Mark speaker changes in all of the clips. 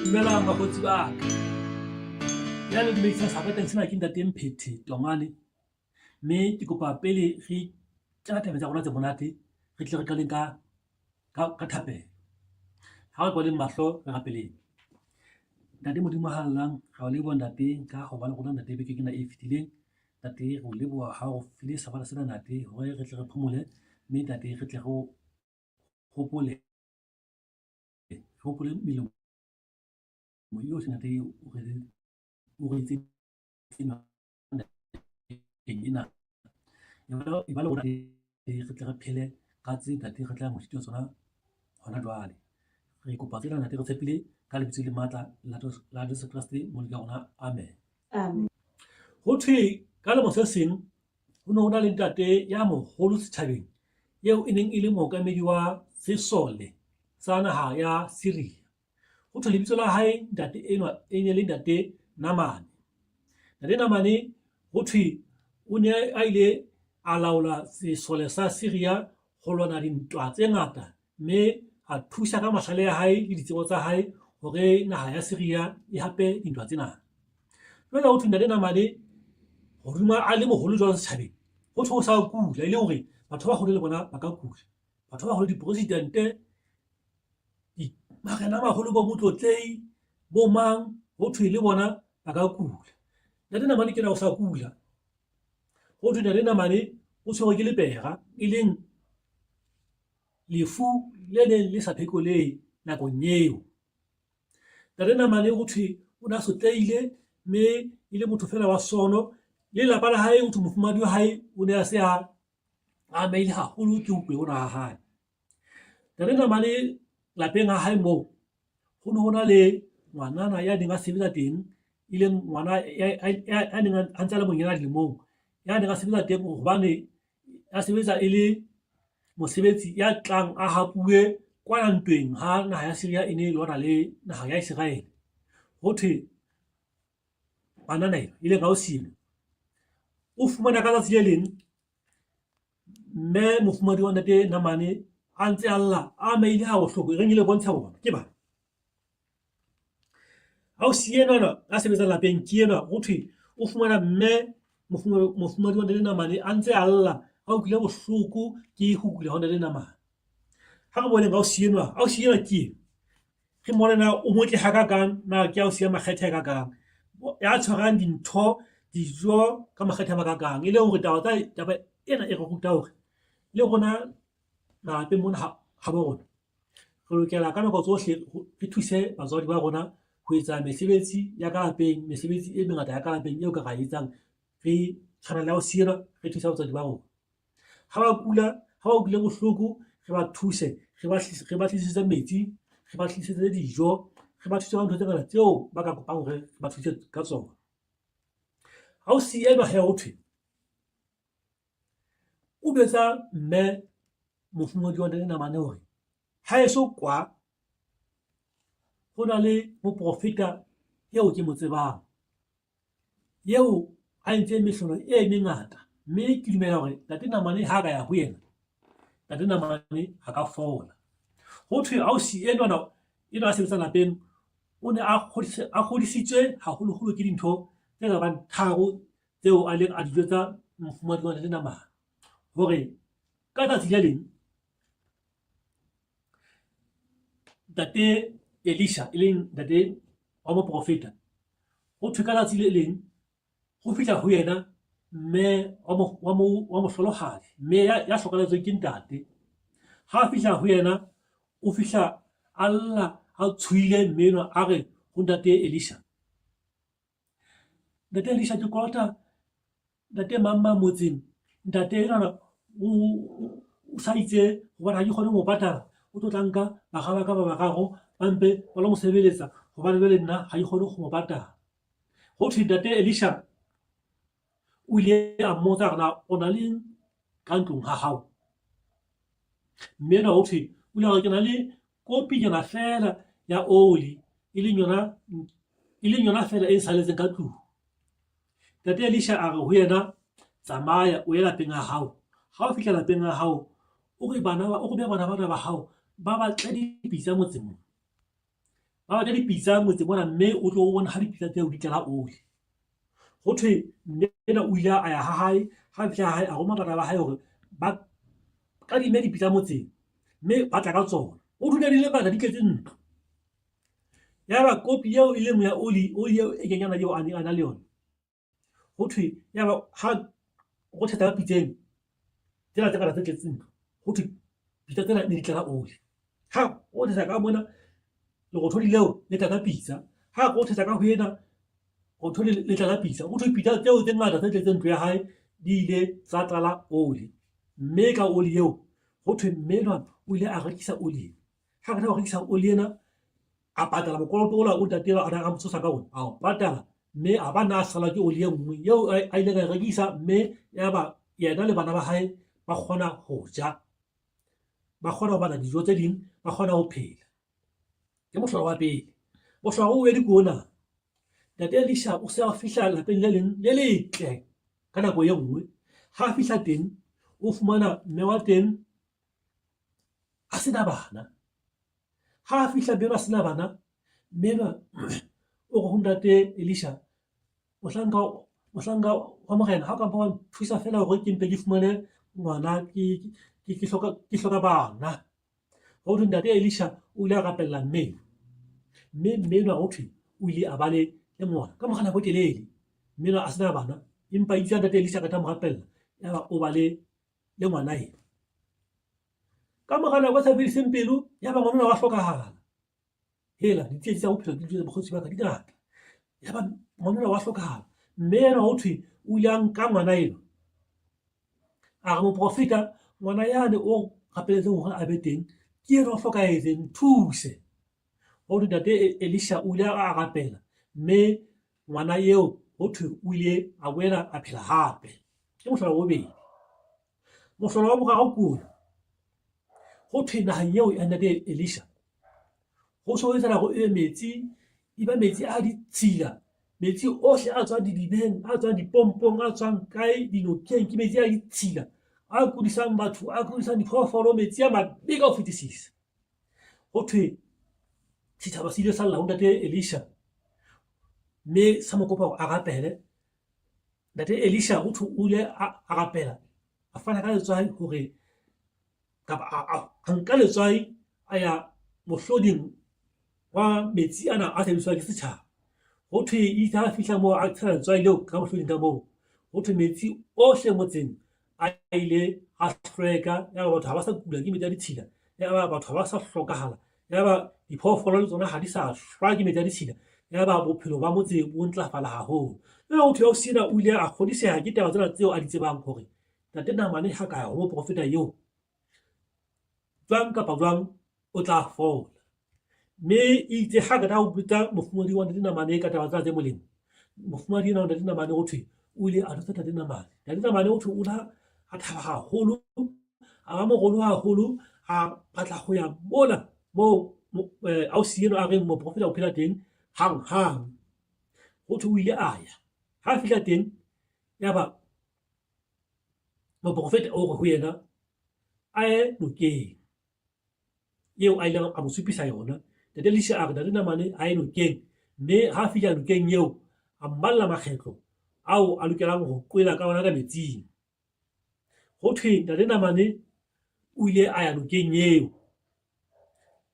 Speaker 1: Dumelang bakgotsi ba ka. Ya le dumedisa sabeteng sena ke ntate Mphethe Tongane. Mme ke kopa pele re kena taba tsa rona tse monate, re tle re qaleng ka thapelo. Ha re kwaleng mahlo re rapeleng. Ntate Modimo a hallang, ra o leboha ntate ka ho ba le rona ntate bekeng ena e fetileng. Ntate re o leboha ha o file sabata sena ntate hore re tle re phomole, mme ntate re tle re hopole melemo yohle ntate o re etseditseng ena. E ba le rona re tle re phele ka tse ntate re tla mohliti wa tsona hona jwale. Re kopa tsena ntate re tshepile ka lebitso le matla la Jesu Kriste moleka rona. Amen. Ho thwe ka lemo se seng ho ne ho na le ntate ya moholo setjhabeng eo e neng e le mookamedi wa sesole sa naha ya Syria. Ho thwe lebitso la hae ntate enwa e ne le ntate Namane. Ntate Namane ho thwe o ne a ile a laola sesole sa Syria ho lwana dintwa tse ngata, mme a thusa ka mahlale a hae le ditsebo tsa hae hore naha ya Syria e hape dintwa tsena. Jwale ho thwe ntate Namane hodima a le moholo jwang setjhabeng, ho thwe o sa kula e le hore batho ba hole le bona ba ka kula. Batho ba hole dipresidente, marena a maholo bo motlotlei, bo mang, ho thwe le bona ba ka kula. Ntate Namane ke na o sa kula. Ho thwe ntate Namane o tshwerwe ke lepera, e leng lefu le neng le sa phekolehe nakong eo. Ntate Namane ho thwe o na sotleile, mme e le motho fela wa sono, le lelapa la hae ho thwe mofumahadi wa hae o ne a se a amehile haholo ke ho ona ha hae. Ntate Namane lapeng ha hae moo ho ne ho na le ngwanana ya neng a sebetsa teng, e leng ngwana ya neng a ntse a le monyane dilemong, ya neng a sebetsa teng hobane a sebetsa e le mosebetsi ya tlang a hapuwe kwana ntweng ha naha ya Syria e ne e lwana le naha ya Israel. Ho thwe ngwanana ena e leng ausi o fumana ka tsatsi le leng mme mofumahadi wa ntate Namane a ntse a lla a amehile ha bohloko, e reng ile bontsha bona ke bana. Ausi enwana a sebetsang lapeng ke enwa ho thwe o fumana mme mofumahadi wa ntate Namane a ntse a lla a utlwile bohloko ke ho kula hona le Namane. Ha re boneng ausi enwa ke re mmona na o motle hakakang, na ke ausi ya makgethe hakakang, ya tshwarang dintho dijo ka makgethe a makakang, e le hore taba ena e re ruta hore le rona malapeng mona ha bo rona re lokela ka nako tsohle re thuse batswadi ba rona ho etsa mesebetsi ya ka lapeng, mesebetsi e mengata ya ka lapeng eo ka ra etsang, re tshwana le ausi enwa, re thusa batswadi ba rona. Ha ba utlwile bohloko, re ba thuse, re ba tlisetse metsi, re ba tlisetse dijo, re ba thuse ka ntho tse ngata tseo ba ka kopang hore re ba thuse ka tsona. Ausi enwa hee ho thwe o betsa mme mofumahadi wa ntate Namane hore haeso kwa ho na le moprofeta eo ke mo tsebang, eo a entseng mehlolo e mengata, mme ke dumela hore ntate Namane ha ka ya ho yena, ntate Namane ha ka fola. Ho thwe ausi enwana a sebetsang lapeng o ne a kgodisitswe haholoholo ke dintho tse ka bang tharo tseo a leng a di jwetsa mofumahadi wa ntate Namane, hore ka tsatsi le leng ntate Elisha, e leng ntate wa moprofeta, ho thwe ka tsatsi le leng ho fihla ho yena mme wa mohlolohadi, mme ya hlokahalletsweng ke ntate. Ha a fihla ho yena, o fihla a lla a tshohile mme enwa a re ho ntate Elisha, ntate Elisha ke kolota ntate mang motseng, ntate enwana o sa itse hobane ha ke kgone ho patala, o tlo tla nka baka ba bararo ba mpe ba lo mo sebeletsa hobane jwale nna ha ke kgone ho mo patala. Ho thwe ntate Elisha o ile a mmotsa hore na o na le ka ntlong ha hao, mme enwa ho thwe o ile hore ke na le kopinyana fela ya oli, e leng yona fela e saletseng ka tlung. Ntate Elisha a re ho yena, tsamaya o ye lapeng a hao, ha o fihla lapeng a hao o re beha bana bana ba hao ba batle dipitsa motseng, ba batla dipitsa motseng mona, mme o tlo bona ha dipitsa tseo di tlala ole. Ho thwe mme ena o ile a ya ha hae, ha fihla hae a roma bana ba hae hore ba kadime dipitsa motseng, mme ba tla ka tsona. O dula di le bana di tletse ntlo. Yaba kopi eo e leng ya oli eo e kenyana eo a na le yona. Ho thwe yaba ha o thetsa ka pitseng tsena tse kana tse tletseng ntlo, ho thwe pitsa tsena ne di tlala oli. Ha o thetsa ka mona lerothodi leo le tla ka pitsa, ha o thetsa ka ho ena rothodi le tla ka pitsa. Ho thwe pitsa tseo tse ngata tse tletseng ntlo ya hae di ile tsa tlala oli, mme ka oli eo ho thwe mme enwa o ile a rekisa oli. Ha ka rekisa oli ena a patala mokoloto ola o ntate a mo tshosa ka ona, a o patala, mme a ba na sala ke oli e nngwe eo a ile ka rekisa, mme yaba yena le bana ba hae ba kgona ho ja, ba kgona ho bana dijo tse ding, ba kgona ho phela. Ke mohlolo wa pele. Mohlolo o bobedi ke ona. Ntate Elisha o se a fihla lapeng le leng le letle ka nako e nngwe. Ha fihla teng o fumana mme wa teng a sena bana. Ha a fihla mme ba sena bana, mme o re ho ntate Elisha, mohlanka wa morena, ha o ka mpa wa thusa fela hore ke mpe ke fumane ngwana, ke hloka bana. Ho thwe ntate Elisha o ile a rapella mme enwa ho thwe o ile a ba le ngwana ka mora nako e telele. Mme enwa a sena bana, empa itse ntate Elisha ka ta mo rapella, yaba o ba le ngwana ena. Ka mora nako e sa fediseng pelo, yaba ngwana wa hlokahala. Hela ditsietsi tsa bophelo di bokgotsi ba ka di ngata. Yaba ngwana wa hlokahala, mme enwa ho thwe o ile a nka ngwana ena, a re moprofeta, ngwana yane o rapelletseng hore a be teng ke ena o hlokahetse, nthuse. Ho thwe ntate Elisha o ile a rapela, mme ngwana eo ho thwe o ile a boela a phela hape. Ke mohlolo wa bobedi. Mohlolo wa boraro ke ona. Ho thwe naheng eo ya ntate Elisha ho so etsahala hore ebe metsi, e ba metsi a ditshila, metsi ohle a tswang didibeng, a tswang dipompong, a tswang kae dinokeng, ke metsi a ditshila a kudisang batho, a kudisang diphoofolo, metsi a mabe ka ho fetisisa. Ho thwe setjhaba se ile sa lla ho ntate Elisha, mme sa mo kopa hore a rapele. Ntate Elisha ho thwe o ile a rapela, a fana ka letswai hore kapa a nka letswai a ya mohloding wa metsi ana a sebediswang ke setjhaba. Ho thwe itse ha fihla moo a tshela letswai leo ka mohloding ka moo, ho thwe metsi ohle motseng a ile a hlweka, yaba batho ha ba sa kula ke metsi a ditshila, yaba batho ha ba sa hlokahala, yaba diphoofolo le tsona ha di sa shwa ke metsi a ditshila, yaba bophelo ba motse bo ntlafala haholo. Mme ho thwe ho sena o ile a kgodiseha ke taba tsena tseo a di tsebang hore ntate Naamane ha ka ya ho moprofeta eo, jwang kapa jwang o tla fola. Mme itse ha ka ta ho botsa mofumahadi wa ntate Naamane ka taba tsena tse molemo, mofumahadi enwa wa ntate Naamane ho thwe o ile a jwetsa ntate Naamane. Ntate Naamane ho thwe o la a thaba haholo, a ba mogolo haholo, a batla ho ya mona moo ausi enwa a reng moprofeta o phela teng hang. Ho thwe o ile a ya, ha fihla teng yaba moprofeta o re ho yena a ye nokeng eo a ileng a mo supisa yona. Ntate Elisha a re ntate Naamane a ye nokeng, mme ha fihla nokeng eo a mmalla makgetlo ao a lokelang ho qwela ka ona ka metsing. Ho thwe ntate Naamane o ile a ya nokeng eo,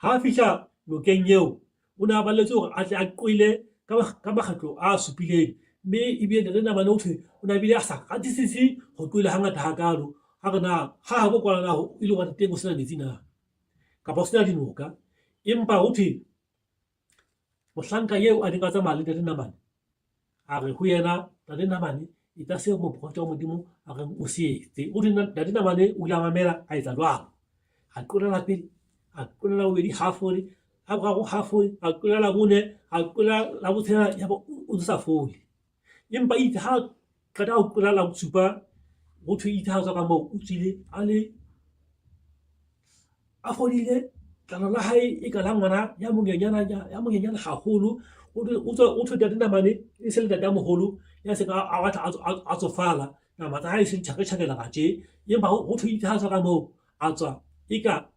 Speaker 1: ha fihla nokeng eo o ne a balletswe hore a tle a qwele ka makgetlo a supileng, mme ebile ntate Naamane ho thwe o ne bile a sa ratisisi ho qwela hangata hakalo. Ha re na ha bo kwana na o ile wa teng o sena metsi na kapa o sena dinoka. Empa ho thwe mohlanka eo a neng a tsamaya le ntate Naamane a re ho yena ntate Naamane e ka se moprofeta wa Modimo a reng o se etse. Ho thwe ntate Naamane o ile a mamela a etsa jwalo, a qolela pele, a qolela bobedi half-ole, a boraro half-ole, a qolela labone, a qolela la botshelela, yaba o sa fole. Empa itse ha qeta ho qolela la bosupa, ho thwe itse ha tswa ka moo o tswile a fodile, tlalo la hae e ka la ngwana ya monyenyana haholo. O thwe ntate Naamane e se le ntate a moholo ya seng a batla a tsofala, nama tsa hae se tjhakela ka tje. Empa ho thwe itse ha tswa ka moo a tswa, eka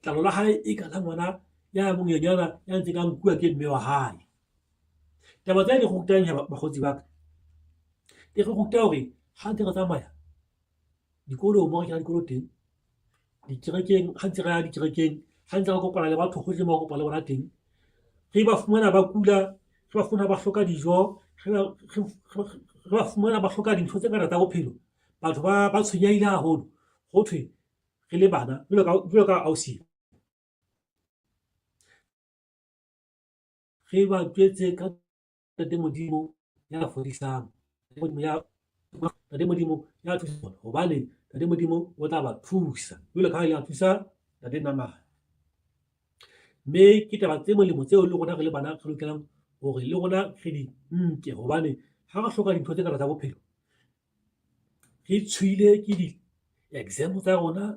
Speaker 1: tlalo la hae e ka la ngwana ya monyenyana ya ntseng a nkuwa ke mme wa hae. Taba tse di go rutang bakgotsi ba ka di re ruta hore ha ntse re tsamaya dikolong mo re kena dikolo teng, dikerekeng ha ntse re ya dikerekeng, ha ntse re kopana le batho gohle mo re kopana le bona teng, re ba fumana ba kula, re ba fumana ba hloka dijo, re ba fumana ba hloka dintho tse ngata tsa bophelo, batho ba tshwenyehile haholo, ho thwe re le bana jwalo ka ausi, re ba jwetse ka Ntate Modimo ya fodisang, Ntate Modimo ya thusa hobane Ntate Modimo o tla ba thusa jwalo ka ha ya thusa Ntate Namane. Mme ke taba tse molemo tseo le rona re le bana re lokelang hore le rona re di nke, hobane ha re hloka dintho tse ngata tsa bophelo, re tshohile ke di-exam tsa rona,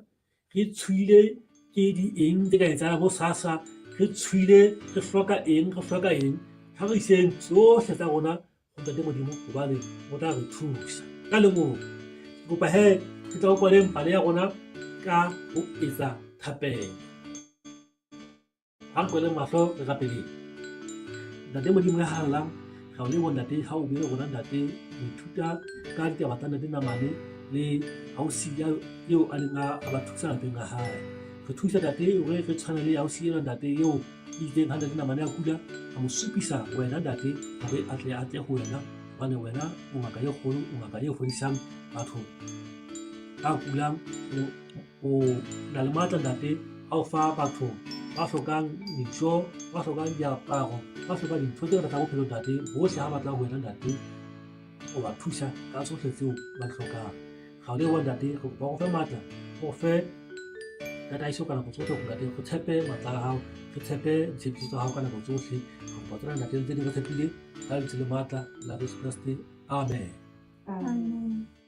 Speaker 1: re tshohile ke di eng tse ka etsahalang ho SASSA, re tshohile re hloka eng, ha re iseng tsohle tsa rona ho Ntate Modimo hobane o tla re thusa. Ka lengolo ke kopa hee re tla o kwaleng pale ya rona ka ho etsa thapelo. Ha re kweleng mahlo re rapeleng. Ntate Modimo ya hallang, ra o leboha ntate ha o bile rona ntate ho ithuta ka ditaba tsa Ntate Namane le ausi eo a neng a ba thusa lapeng la hae. Re thusa ntate hore re tshwane le ausi ena ntate eo e itseng ha Ntate Namane a kula, a mo supisa wena ntate hore a tle ho wena, hobane wena o ngaka e kgolo, o ngaka e fodisang batho ba kulang, o na le matla ntate a o fa batho ba hlokang dijo, ba hlokang diaparo, ba hlokang dintho tse ngata tsa bophelo ntate, bohle ha ba tla ho wena ntate o ba thusa ka tsohle tseo ba di hlokang. Ra o leboha ntate, re kopa o fe matla, o fe tataiso ka nako tsohle hore ntate re tshepe matla a hao, re tshepe ditshepiso tsa hao ka nako tsohle. Re kopa tsena ntate tse di re tshepile ka lebitso le matla la Jesu Kriste. Amen.
Speaker 2: Amen.